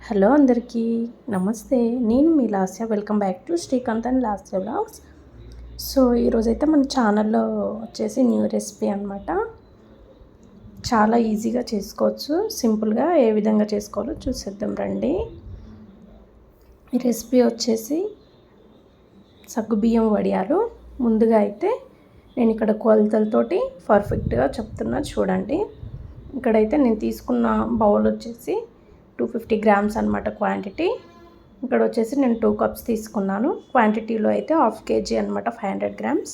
Hello అందరికీ నమస్తే. నేను మీ Lasya. Welcome back to Srikanth and Lasya vlogs. So ఈరోజైతే మన ఛానల్లో వచ్చేసి న్యూ రెసిపీ అనమాట. చాలా ఈజీగా చేసుకోవచ్చు. సింపుల్గా ఏ విధంగా చేసుకోవాలో చూసేద్దాం రండి. ఈ రెసిపీ వచ్చేసి సగ్గుబియ్యం వడియాలు. ముందుగా అయితే నేను ఇక్కడ కొలతలతోటి పర్ఫెక్ట్గా చెప్తున్నా చూడండి. ఇక్కడైతే నేను తీసుకున్న బౌల్ వచ్చేసి 250 గ్రామ్స్ అనమాట క్వాంటిటీ. ఇక్కడ వచ్చేసి నేను 2 కప్స్ తీసుకున్నాను. క్వాంటిటీలో అయితే 1/2 kg అనమాట, 500 గ్రామ్స్.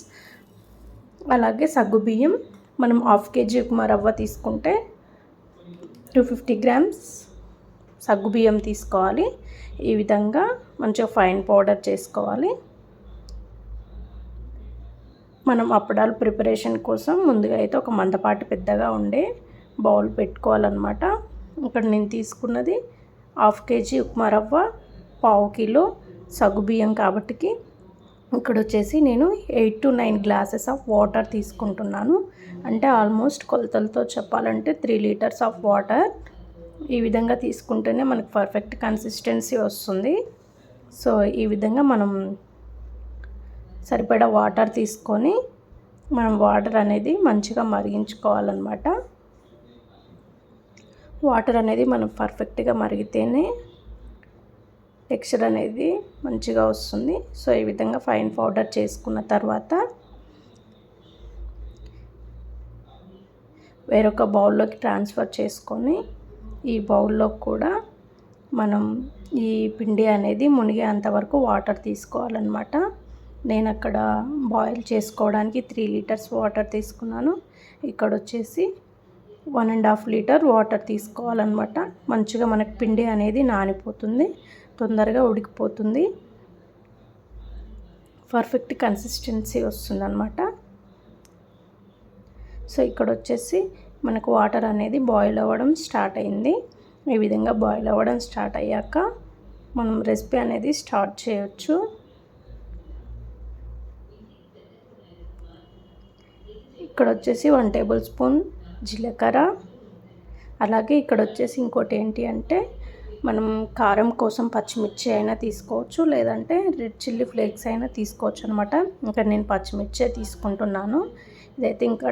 అలాగే సగ్గుబియ్యం మనం 1/2 kg ఉప్మా రవ్వ తీసుకుంటే 250 గ్రామ్స్ సగ్గుబియ్యం తీసుకోవాలి. ఈ విధంగా మంచిగా ఫైన్ పౌడర్ చేసుకోవాలి. మనం అప్పడాలు ప్రిపరేషన్ కోసం ముందుగా అయితే ఒక మందపాటి పెద్దగా ఉండే బౌల్ పెట్టుకోవాలన్నమాట. ఇక్కడ నేను తీసుకున్నది 1/2 kg ఉప్మా రవ్వ, 1/2 కిలో సగ్గుబియ్యం కాబట్టికి ఇక్కడ వచ్చేసి నేను 8 to 9 గ్లాసెస్ ఆఫ్ వాటర్ తీసుకుంటున్నాను. అంటే ఆల్మోస్ట్ కొలతలతో చెప్పాలంటే 3 లీటర్స్ ఆఫ్ వాటర్. ఈ విధంగా తీసుకుంటేనే మనకు పర్ఫెక్ట్ కన్సిస్టెన్సీ వస్తుంది. సో ఈ విధంగా మనం సరిపడా వాటర్ తీసుకొని మనం వాటర్ అనేది మంచిగా మరిగించుకోవాలన్నమాట. వాటర్ అనేది మనం పర్ఫెక్ట్గా మరిగితేనే టెక్స్చర్ అనేది మంచిగా వస్తుంది. సో ఈ విధంగా ఫైన్ పౌడర్ చేసుకున్న తర్వాత వేరొక బౌల్లోకి ట్రాన్స్ఫర్ చేసుకొని ఈ బౌల్లో కూడా మనం ఈ పిండి అనేది మునిగేంత వరకు వాటర్ తీసుకోవాలన్నమాట. నేను అక్కడ బాయిల్ చేసుకోవడానికి 3 లీటర్స్ వాటర్ తీసుకున్నాను. ఇక్కడ వచ్చేసి 1.5 లీటర్ వాటర్ తీసుకోవాలన్నమాట. మంచిగా మనకు పిండి అనేది నానిపోతుంది, తొందరగా ఉడికిపోతుంది, పర్ఫెక్ట్ కన్సిస్టెన్సీ వస్తుందన్నమాట. సో ఇక్కడ వచ్చేసి మనకు వాటర్ అనేది బాయిల్ అవ్వడం స్టార్ట్ అయింది. ఈ విధంగా బాయిల్ అవ్వడం స్టార్ట్ అయ్యాక మనం రెసిపీ అనేది స్టార్ట్ చేయొచ్చు. ఇక్కడ వచ్చేసి 1 టేబుల్ స్పూన్ జీలకర్ర. అలాగే ఇక్కడ వచ్చేసి ఇంకోటి ఏంటి అంటే మనం కారం కోసం పచ్చిమిర్చి అయినా తీసుకోవచ్చు, లేదంటే రెడ్ చిల్లీ ఫ్లేక్స్ అయినా తీసుకోవచ్చు అనమాట. ఇంకా నేను పచ్చిమిర్చే తీసుకుంటున్నాను. ఇదైతే ఇంకా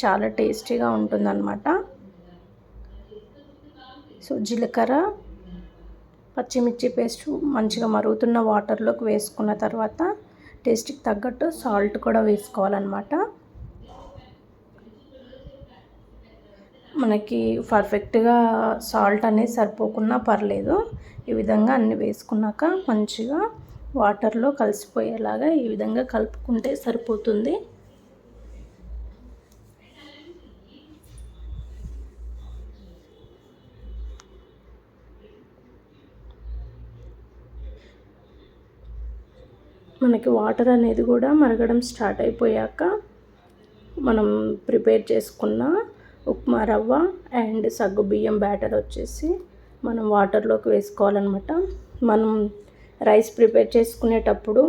చాలా టేస్టీగా ఉంటుందన్నమాట. సో జీలకర్ర, పచ్చిమిర్చి పేస్ట్ మంచిగా మరుగుతున్న వాటర్లోకి వేసుకున్న తర్వాత టేస్ట్కి తగ్గట్టు సాల్ట్ కూడా వేసుకోవాలన్నమాట. మనకి పర్ఫెక్ట్గా సాల్ట్ అనేది సరిపోకున్నా పర్లేదు. ఈ విధంగా అన్నీ వేసుకున్నాక మంచిగా వాటర్లో కలిసిపోయేలాగా ఈ విధంగా కలుపుకుంటే సరిపోతుంది. మనకి వాటర్ అనేది కూడా మరగడం స్టార్ట్ అయిపోయాక మనం ప్రిపేర్ చేసుకున్న ఉప్మా రవ్వ అండ్ సగ్గుబియ్యం బ్యాటర్ వచ్చేసి మనం వాటర్లోకి వేసుకోవాలన్నమాట. మనం రైస్ ప్రిపేర్ చేసుకునేటప్పుడు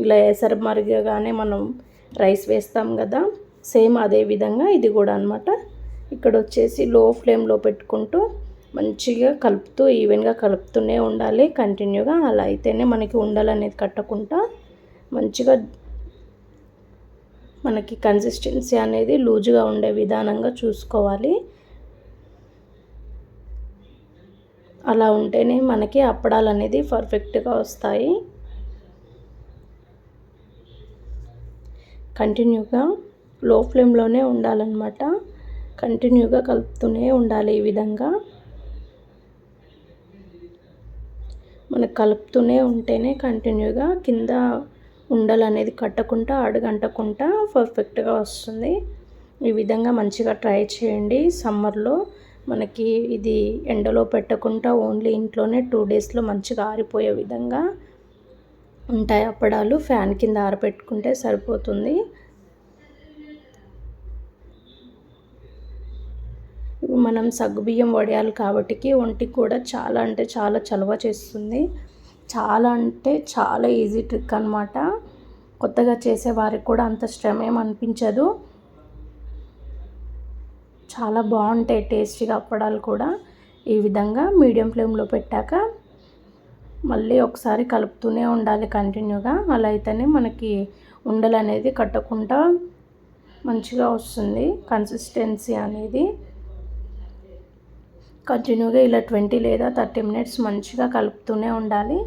ఇలా ఎసరు మరగగానే మనం రైస్ వేస్తాం కదా, సేమ్ అదే విధంగా ఇది కూడా అనమాట. ఇక్కడ వచ్చేసి లో ఫ్లేమ్లో పెట్టుకుంటూ మంచిగా కలుపుతూ ఈవెన్గా కలుపుతూనే ఉండాలి కంటిన్యూగా. అలా అయితేనే మనకి ఉండలు అనేది కట్టకుండా మంచిగా మనకి కన్సిస్టెన్సీ అనేది లూజుగా ఉండే విధానంగా చూసుకోవాలి. అలా ఉంటేనే మనకి అప్పడాలు అనేది పర్ఫెక్ట్గా వస్తాయి. కంటిన్యూగా లో ఫ్లేమ్లోనే ఉండాలన్నమాట. కంటిన్యూగా కలుపుతూనే ఉండాలి. ఈ విధంగా మనకు కలుపుతూనే ఉంటేనే కంటిన్యూగా కింద ఉండలు అనేది కట్టకుండా అడుగంటకుండా పర్ఫెక్ట్గా వస్తుంది. ఈ విధంగా మంచిగా ట్రై చేయండి. సమ్మర్లో మనకి ఇది ఎండలో పెట్టకుండా ఓన్లీ ఇంట్లోనే 2 డేస్లో మంచిగా ఆరిపోయే విధంగా ఉంటాయి అప్పడాలు. ఫ్యాన్ కింద ఆరబెట్టుకుంటే సరిపోతుంది. మనం సగ్గుబియ్యం వడియాలు కాబట్టి ఒంటికి కూడా చాలా అంటే చాలా చలువ చేస్తుంది. చాలా అంటే చాలా ఈజీ ట్రిక్ అనమాట. కొత్తగా చేసేవారికి కూడా అంత శ్రమ ఏం అనిపించదు. చాలా బాగుంటాయి టేస్టీగా అప్పడాలు కూడా. ఈ విధంగా మీడియం ఫ్లేమ్లో పెట్టాక మళ్ళీ ఒకసారి కలుపుతూనే ఉండాలి కంటిన్యూగా. అలా అయితేనే మనకి ఉండలు అనేది కట్టకుండా మంచిగా వస్తుంది కన్సిస్టెన్సీ అనేది. కంటిన్యూగా ఇలా 20 లేదా 30 మినిట్స్ మంచిగా కలుపుతూనే ఉండాలి.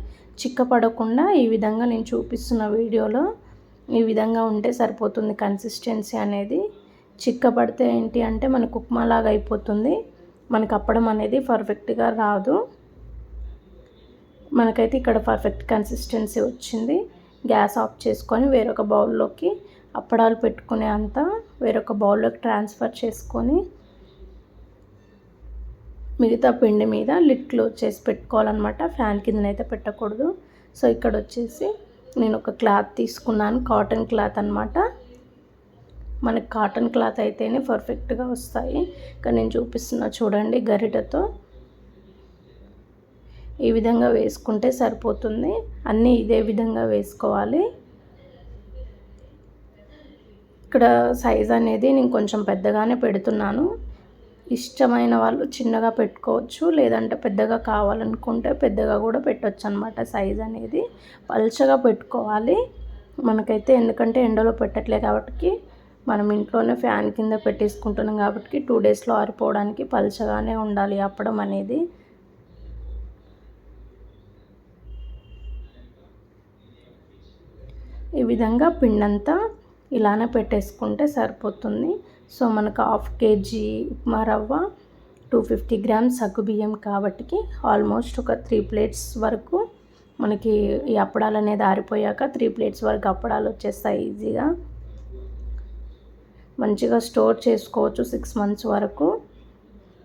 చిక్కపడకుండా ఈ విధంగా నేను చూపిస్తున్న వీడియోలో ఈ విధంగా ఉంటే సరిపోతుంది కన్సిస్టెన్సీ అనేది. చిక్కపడితే ఏంటి అంటే మనకు ఉప్మా లాగా అయిపోతుంది, మనకు అప్పడం అనేది పర్ఫెక్ట్గా రాదు. మనకైతే ఇక్కడ పర్ఫెక్ట్ కన్సిస్టెన్సీ వచ్చింది. గ్యాస్ ఆఫ్ చేసుకొని వేరొక బౌల్లోకి అప్పడాలు పెట్టుకునే అంతా వేరొక బౌల్లోకి ట్రాన్స్ఫర్ చేసుకొని మిగతా పిండి మీద లిడ్ క్లోజ్ చేసి పెట్టుకోవాలన్నమాట. ఫ్యాన్ కిందనైతే పెట్టకూడదు. సో ఇక్కడ వచ్చేసి నేను ఒక క్లాత్ తీసుకున్నాను, కాటన్ క్లాత్ అనమాట. మనకి కాటన్ క్లాత్ అయితేనే పర్ఫెక్ట్గా వస్తాయి. ఇక్కడ నేను చూపిస్తున్నా చూడండి, గరిటెతో ఈ విధంగా వేసుకుంటే సరిపోతుంది. అన్నీ ఇదే విధంగా వేసుకోవాలి. ఇక్కడ సైజ్ అనేది నేను కొంచెం పెద్దగానే పెడుతున్నాను. ఇష్టమైన వాళ్ళు చిన్నగా పెట్టుకోవచ్చు, లేదంటే పెద్దగా కావాలనుకుంటే పెద్దగా కూడా పెట్టవచ్చు అనమాట. సైజ్ అనేది పల్చగా పెట్టుకోవాలి మనకైతే, ఎందుకంటే ఎండలో పెట్టట్లే కాబట్టి మనం ఇంట్లోనే ఫ్యాన్ కింద పెట్టేసుకుంటున్నాం కాబట్టి 2 డేస్లో ఆరిపోవడానికి పల్చగానే ఉండాలి అప్పడం అనేది. ఈ విధంగా పిండంతా ఇలానే పెట్టేసుకుంటే సరిపోతుంది. సో మనకు 1/2 kg ఉప్మా రవ్వ, 250 grams సగ్గుబియ్యం కాబట్టి ఆల్మోస్ట్ ఒక 3 plates వరకు మనకి ఈ అప్పడాలు అనేది ఆరిపోయాక 3 plates వరకు అప్పడాలు వచ్చేస్తాయి ఈజీగా. మంచిగా స్టోర్ చేసుకోవచ్చు 6 months వరకు,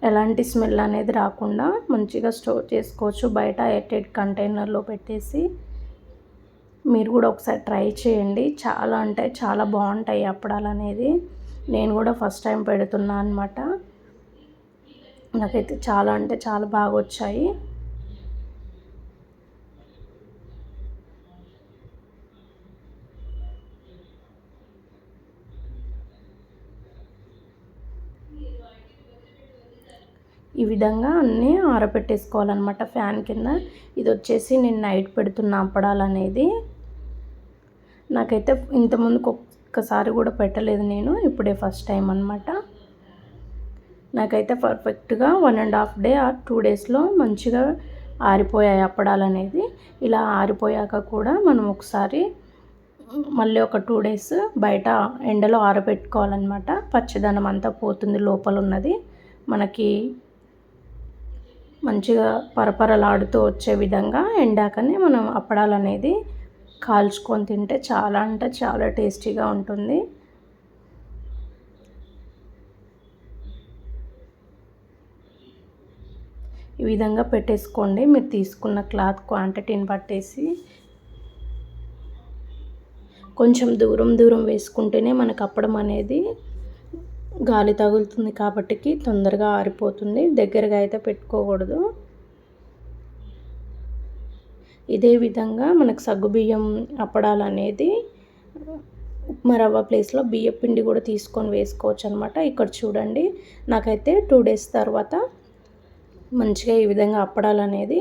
ఎలాంటి స్మెల్ అనేది రాకుండా మంచిగా స్టోర్ చేసుకోవచ్చు బయట ఎయిర్టైట్ కంటైనర్లో పెట్టేసి. మీరు కూడా ఒకసారి ట్రై చేయండి, చాలా అంటే చాలా బాగుంటాయి అప్పడాలు అనేది. నేను కూడా ఫస్ట్ టైం పెడుతున్నా అనమాట. నాకైతే చాలా అంటే చాలా బాగా వచ్చాయి. ఈ విధంగా అన్నీ ఆరబెట్టేసుకోవాలన్నమాట ఫ్యాన్ కింద. ఇది వచ్చేసి నేను నైట్ పెడుతున్న అప్పడాలు అనేది. నాకైతే ఇంతకుముందుకు ఒక్కసారి కూడా పెట్టలేదు నేను, ఇప్పుడే ఫస్ట్ టైం అనమాట. నాకైతే పర్ఫెక్ట్గా 1.5 day ఆర్ 2 daysలో మంచిగా ఆరిపోయాయి అప్పడాలు అనేది. ఇలా ఆరిపోయాక కూడా మనం ఒకసారి మళ్ళీ ఒక 2 days బయట ఎండలో ఆరబెట్టుకోవాలన్నమాట. పచ్చదనం అంతా పోతుంది, లోపల ఉన్నది మనకి మంచిగా పరపరలాడుతూ వచ్చే విధంగా ఎండాకనే మనం అప్పడాలు అనేది కాల్చుకొని తింటే చాలా అంటే చాలా టేస్టీగా ఉంటుంది. ఈ విధంగా పెట్టేసుకోండి, మీరు తీసుకున్న క్లాత్ క్వాంటిటీని పట్టేసి. కొంచెం దూరం దూరం వేసుకుంటేనే మనకు అప్పడం అనేది గాలి తగులుతుంది కాబట్టి తొందరగా ఆరిపోతుంది, దగ్గరగా అయితే పెట్టుకోకూడదు. ఇదే విధంగా మనకు సగ్గుబియ్యం అప్పడాలు అనేది ఉప్మా రవ్వ ప్లేస్లో బియ్యం పిండి కూడా తీసుకొని వేసుకోవచ్చు అనమాట. ఇక్కడ చూడండి, నాకైతే 2 days తర్వాత మంచిగా ఈ విధంగా అప్పడాలు అనేది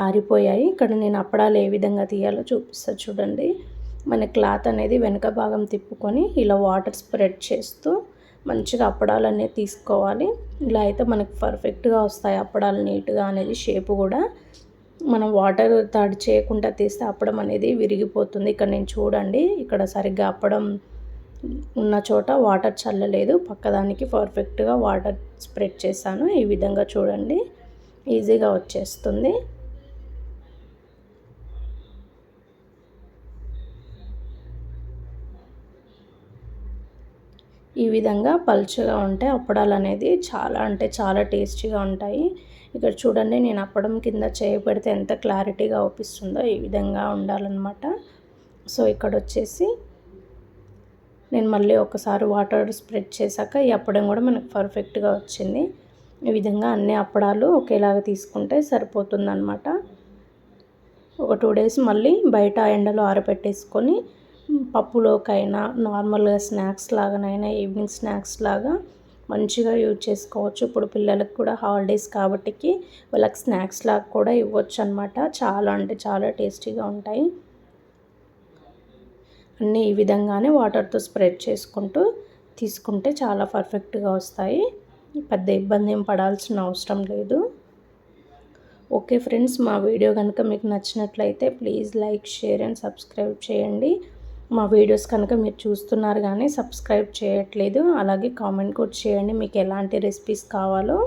ఆరిపోయాయి. ఇక్కడ నేను అప్పడాలు ఏ విధంగా తీయాలో చూపిస్తా చూడండి. మన క్లాత్ అనేది వెనక భాగం తిప్పుకొని ఇలా వాటర్ స్ప్రెడ్ చేస్తూ మంచిగా అప్పడాలు అనేది తీసుకోవాలి. ఇలా అయితే మనకు పర్ఫెక్ట్గా వస్తాయి అప్పడాలు నీట్గా అనేది. షేపు కూడా మనం వాటర్ తడి చేయకుండా తీస్తే అప్పడం అనేది విరిగిపోతుంది. ఇక్కడ నేను చూడండి, ఇక్కడ సరిగ్గా అప్పడం ఉన్న చోట వాటర్ చల్లలేదు, పక్కదానికి పర్ఫెక్ట్గా వాటర్ స్ప్రెడ్ చేశాను. ఈ విధంగా చూడండి, ఈజీగా వచ్చేస్తుంది. ఈ విధంగా పల్చగా ఉంటే అప్పడాలు అనేది చాలా అంటే చాలా టేస్టీగా ఉంటాయి. ఇక్కడ చూడండి, నేను అప్పడం కింద చేయబెడితే ఎంత క్లారిటీగా అవుపిస్తుందో ఈ విధంగా ఉండాలన్నమాట. సో ఇక్కడ వచ్చేసి నేను మళ్ళీ ఒకసారి వాటర్ స్ప్రెడ్ చేశాక ఈ అప్పడం కూడా మనకు పర్ఫెక్ట్గా వచ్చింది. ఈ విధంగా అన్ని అప్పడాలు ఒకేలాగా తీసుకుంటే సరిపోతుందన్నమాట. ఒక 2 days మళ్ళీ బయట ఎండలో ఆరబెట్టేసుకొని పప్పులోకైనా నార్మల్గా స్నాక్స్ లాగానైనా ఈవినింగ్ స్నాక్స్ లాగా మంచిగా యూజ్ చేసుకోవచ్చు. ఇప్పుడు పిల్లలకు కూడా హాలిడేస్ కాబట్టికి వాళ్ళకి స్నాక్స్ లాగా కూడా ఇవ్వచ్చు అనమాట. చాలా అంటే చాలా టేస్టీగా ఉంటాయి. అన్నీ ఈ విధంగానే వాటర్తో స్ప్రెడ్ చేసుకుంటూ తీసుకుంటే చాలా పర్ఫెక్ట్గా వస్తాయి. పెద్ద ఇబ్బంది ఏం పడాల్సిన అవసరం లేదు. ఓకే ఫ్రెండ్స్, మా వీడియో కనుక మీకు నచ్చినట్లయితే please like, share and subscribe చేయండి. మా వీడియోస్ కనుక మీరు చూస్తున్నారు కానీ సబ్స్క్రైబ్ చేయట్లేదు, అలాగే కామెంట్ కూడా చేయండి మీకు ఎలాంటి రెసిపీస్ కావాలో.